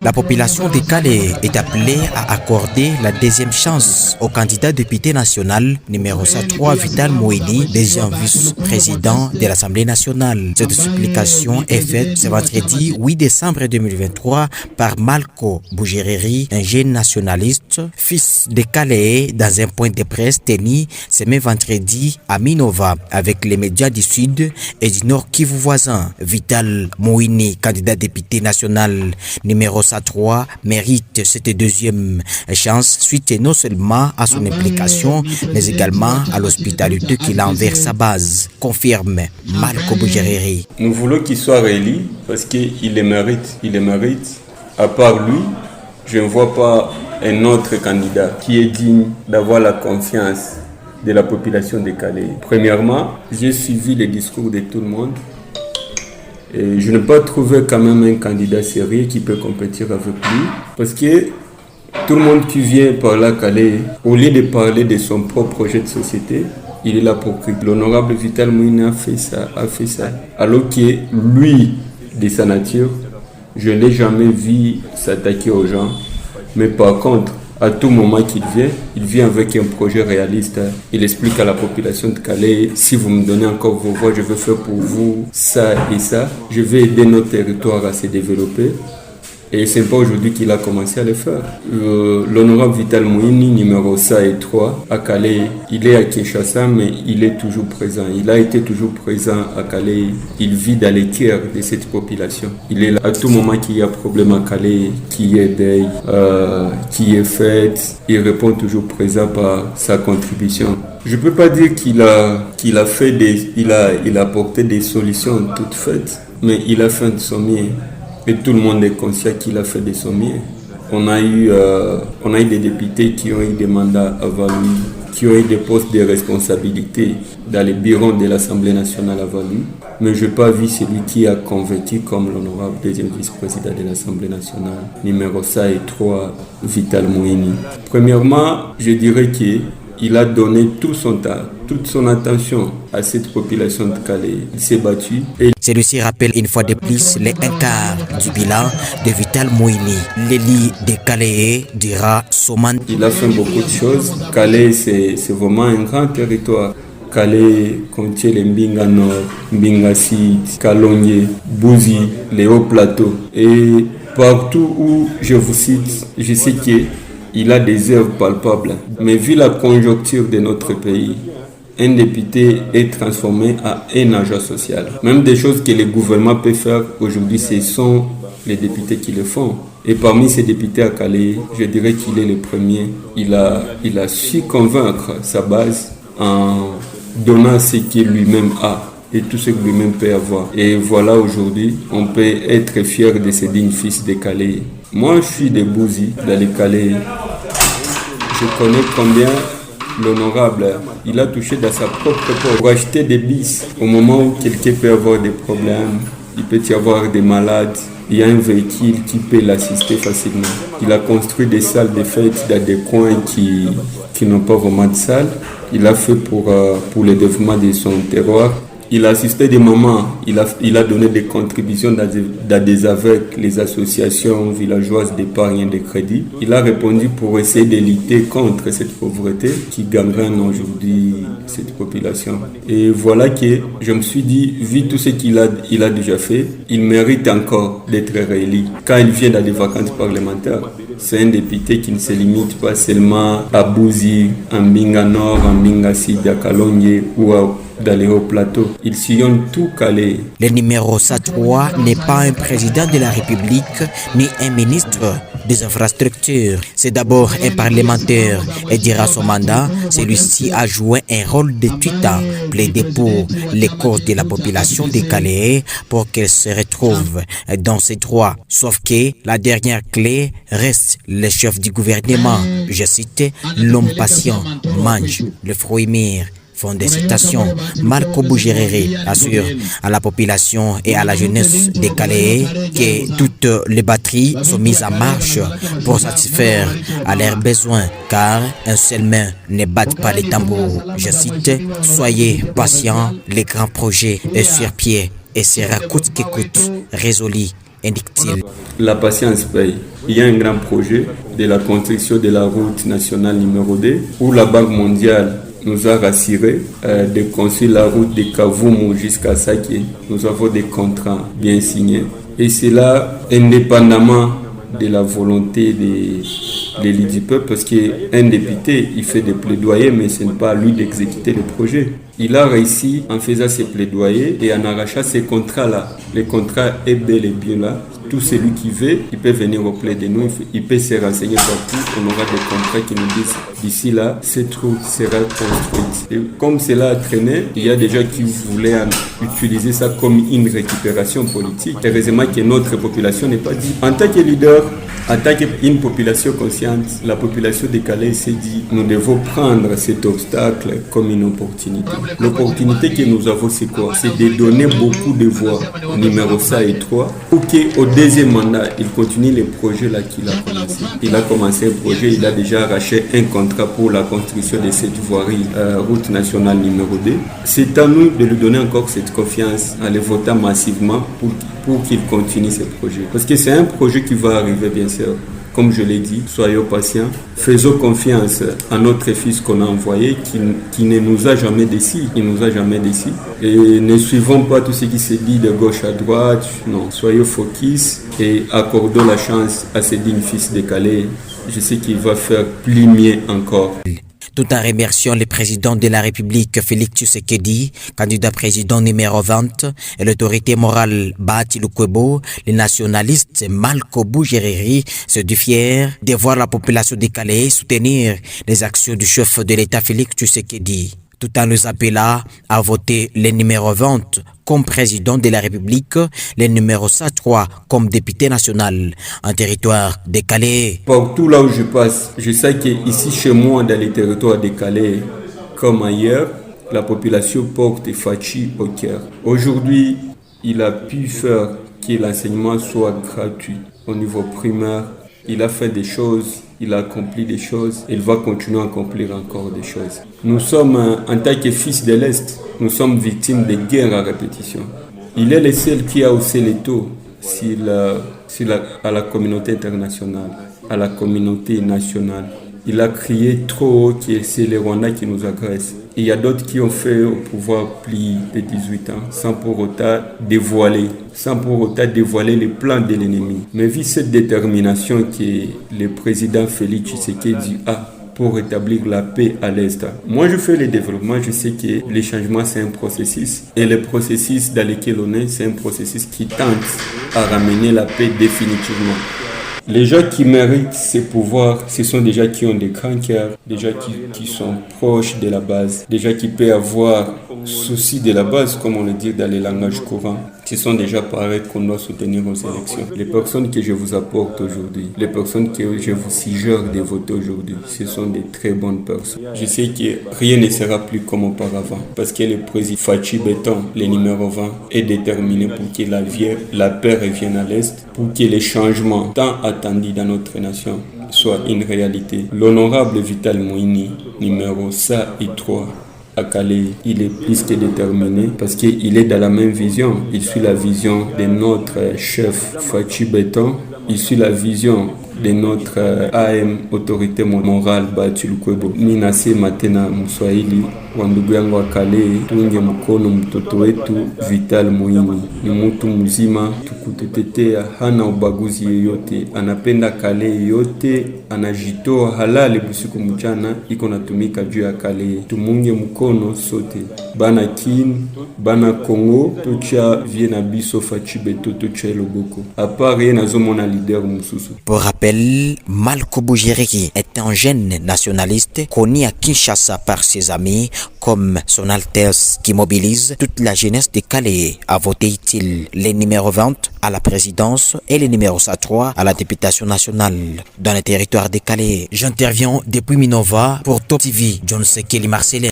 La population de Calais est appelée à accorder la deuxième chance au candidat député national numéro 3 Vital Moïni, deuxième vice-président de l'Assemblée nationale. Cette supplication est faite ce vendredi 8 décembre 2023 par Malco Bougéreri, un jeune nationaliste, fils de Calais, dans un point de presse tenu ce même vendredi à Minova avec les médias du Sud et du Nord Kivu voisin. Vital Moïni, candidat député national numéro 3, mérite cette deuxième chance suite non seulement à son implication mais également à l'hospitalité qu'il a envers sa base, confirme Malco Bougéreri. Nous voulons qu'il soit réélu parce qu'il le mérite. Il le mérite. À part lui, je ne vois pas un autre candidat qui est digne d'avoir la confiance de la population de Calais. Premièrement, j'ai suivi les discours de tout le monde. Et je n'ai pas trouvé quand même un candidat sérieux qui peut compétir avec lui. Parce que tout le monde qui vient par là, Calais, au lieu de parler de son propre projet de société, il est là pour crier. L'honorable Vital Moïni a fait ça. Alors que lui, de sa nature, je ne l'ai jamais vu s'attaquer aux gens. Mais par contre, à tout moment qu'il vient, il vient avec un projet réaliste. Il explique à la population de Calais, si vous me donnez encore vos voix, je vais faire pour vous ça et ça. Je vais aider notre territoire à se développer. Et ce n'est pas aujourd'hui qu'il a commencé à le faire. L'honorable Vital Moïni, numéro 3 à Calais, il est à Kinshasa, mais il est toujours présent. Il a été toujours présent à Calais. Il vit dans les cœurs de cette population. Il est là à tout moment qu'il y a problème à Calais, qu'il y ait deuil, qui est fête. Il répond toujours présent par sa contribution. Je ne peux pas dire qu'il a fait il a apporté des solutions toutes faites, mais il a fait de son mieux. Et tout le monde est conscient qu'il a fait de son mieux. On a eu des députés qui ont eu des mandats avant lui, qui ont eu des postes de responsabilité dans les bureaux de l'Assemblée nationale avant lui. Mais je n'ai pas vu celui qui a convaincu comme l'honorable deuxième vice-président de l'Assemblée nationale, numéro 3, Vital Moïni. Premièrement, je dirais qu'il a donné tout son temps, toute son attention à cette population de Calais. Il s'est battu. Celui-ci rappelle une fois de plus les un quart du bilan de Vital Moïni. L'élu de Calais dira Soman. Il a fait beaucoup de choses. Calais, c'est vraiment un grand territoire. Calais contient les Mbinga Nord, Mbinga Sud, Kalonye, Bouzi, les hauts plateaux. Et partout où je vous cite, je sais qu'il a des œuvres palpables. Mais vu la conjoncture de notre pays, un député est transformé à un agent social. Même des choses que le gouvernement peut faire aujourd'hui, ce sont les députés qui le font. Et parmi ces députés à Calais, je dirais qu'il est le premier. Il a su convaincre sa base en donnant ce qu'il lui-même a et tout ce que lui-même peut avoir. Et voilà, aujourd'hui, on peut être fier de ce digne fils de Calais. Moi, je suis de Bouzi, dans les Calais. Je connais combien l'honorable, il a touché dans sa propre poche pour acheter des bis. Au moment où quelqu'un peut avoir des problèmes, il peut y avoir des malades, il y a un véhicule qui peut l'assister facilement. Il a construit des salles de fête dans des coins qui n'ont pas vraiment de salles. Il a fait pour le développement de son terroir. Il a assisté des moments, il a donné des contributions dans des avec les associations villageoises d'épargne et de crédit. Il a répondu pour essayer de lutter contre cette pauvreté qui gangrène aujourd'hui cette population. Et voilà que je me suis dit, vu tout ce qu'il a déjà fait, il mérite encore d'être réélu. Quand il vient dans des vacances parlementaires, c'est un député qui ne se limite pas seulement à Bouzi, à Mbinga Nord, à Mbinga Sud, à Kalonye ou dans les hauts plateaux. Il sillonne tout Calais. Le numéro 3 n'est pas un président de la République ni un ministre des infrastructures. C'est d'abord un parlementaire et durant son mandat, celui-ci a joué un rôle de tuteur, plaidé pour les causes de la population de Calais pour qu'elle se retrouve dans ses droits. Sauf que la dernière clé reste le chef du gouvernement. Je cite, l'homme patient mange le fruit mûr. Font des citations. Malco Bougéreri assure à la population et à la jeunesse des Calais que toutes les batteries sont mises en marche pour satisfaire à leurs besoins, car un seul main ne bat pas les tambours. Je cite, soyez patients, les grands projets est sur pied et sera coûte que coûte résolu indique-t-il. La patience paye. Il y a un grand projet de la construction de la route nationale numéro 2 où la Banque mondiale nous a rassuré de construire la route de Kavumu jusqu'à Sake. Nous avons des contrats bien signés. Et c'est là, indépendamment de la volonté de l'élite du peuple, parce qu'un député, il fait des plaidoyers, mais ce n'est pas à lui d'exécuter le projet. Il a réussi en faisant ses plaidoyers et en arrachant ces contrats-là. Le contrat est bel et bien là. Tout celui qui veut, il peut venir auprès de nous, il peut se renseigner partout. On aura des contrats qui nous disent d'ici là, cette route sera construite. Et comme cela a traîné, il y a des gens qui voulaient utiliser ça comme une récupération politique. Heureusement que notre population n'est pas dit. En tant que leader, en tant qu'une population consciente, la population de Calais s'est dit nous devons prendre cet obstacle comme une opportunité. L'opportunité que nous avons, c'est quoi? C'est de donner beaucoup de voix au numéro 5 et 3 pour qu'au deuxième mandat, il continue les projets là qu'il a commencé. Il a commencé un projet, il a déjà arraché un contrat pour la construction de cette voirie route nationale numéro 2. C'est à nous de lui donner encore cette confiance en le votant massivement pour qu'il continue ce projet. Parce que c'est un projet qui va arriver bien sûr. Comme je l'ai dit, soyons patients, faisons confiance à notre fils qu'on a envoyé, qui ne nous a jamais déçus. Il nous a jamais déçus. Et ne suivons pas tout ce qui se dit de gauche à droite. Non, soyons focus et accordons la chance à ce digne fils de Calais. Je sais qu'il va faire plus mieux encore. Tout en remerciant le président de la République, Félix Tshisekedi, candidat président numéro 20, et l'autorité morale Bahati Lukwebo, les nationalistes Malko Jereri se dit fiers de voir la population de Calais soutenir les actions du chef de l'État Félix Tshisekedi, tout en nous appelant à voter le numéro 20 comme président de la République, le numéro 103 comme député national en territoire de Calais. Partout là où je passe, je sais qu'ici chez moi, dans les territoires de Calais, comme ailleurs, la population porte Fachi au cœur. Aujourd'hui, il a pu faire que l'enseignement soit gratuit au niveau primaire. Il a fait des choses, il a accompli des choses, il va continuer à accomplir encore des choses. Nous sommes, en tant que fils de l'Est, nous sommes victimes de guerres à répétition. Il est le seul qui a haussé les taux à la communauté internationale, à la communauté nationale. Il a crié trop haut que c'est les Rwandais qui nous agressent. Il y a d'autres qui ont fait au pouvoir plus de 18 ans sans pour autant dévoiler les plans de l'ennemi. Mais vu cette détermination que le président Félix Tshisekedi a pour rétablir la paix à l'Est. Moi, je fais le développement, je sais que le changement, c'est un processus. Et le processus dans lequel on est, c'est un processus qui tente à ramener la paix définitivement. Les gens qui méritent ces pouvoirs, ce sont des gens qui ont des grands cœurs, des gens qui sont proches de la base, des gens qui peuvent avoir souci de la base, comme on le dit dans les langages courants. Ce sont des gens pareils qu'on doit soutenir aux élections. Les personnes que je vous apporte aujourd'hui, les personnes que je vous suggère de voter aujourd'hui, ce sont des très bonnes personnes. Je sais que rien ne sera plus comme auparavant, parce que le président Fachi Béton, le numéro 20, est déterminé pour que la paix revienne à l'Est, pour que les changements tant attendus dans notre nation soient une réalité. L'honorable Vital Moïni, numéro 103, à Calais, il est plus que déterminé parce qu'il est dans la même vision. Il suit la vision de notre chef Fachi Béton. Il suit la vision de notre AM, autorité morale Bahati Lukwebo. Ninase matena Mswahili wa ndugu yangu wa Calais, tuunge mkono mtoto wetu Vital Moïni. Ni mtu mzima, tukutetea, hana ubaguzi yoyote, anapenda Calais yote, anajitoa halali busiku mchana, iko natumika juu ya Calais. Tumunge mkono sote. Bana Kin, bana Congo, tocha viena biso Fachi Béton, tocha eloboko. À part rien azomona leader mususu. Pour rappel, Malko Jereri est un jeune nationaliste connu à Kinshasa par ses amis comme son Altesse qui mobilise toute la jeunesse de Calais à voter utile les numéros 20 à la présidence et les numéros 103 à la députation nationale dans le territoire de Calais. J'interviens depuis Minova pour Top TV. John Sekeli Marcelin.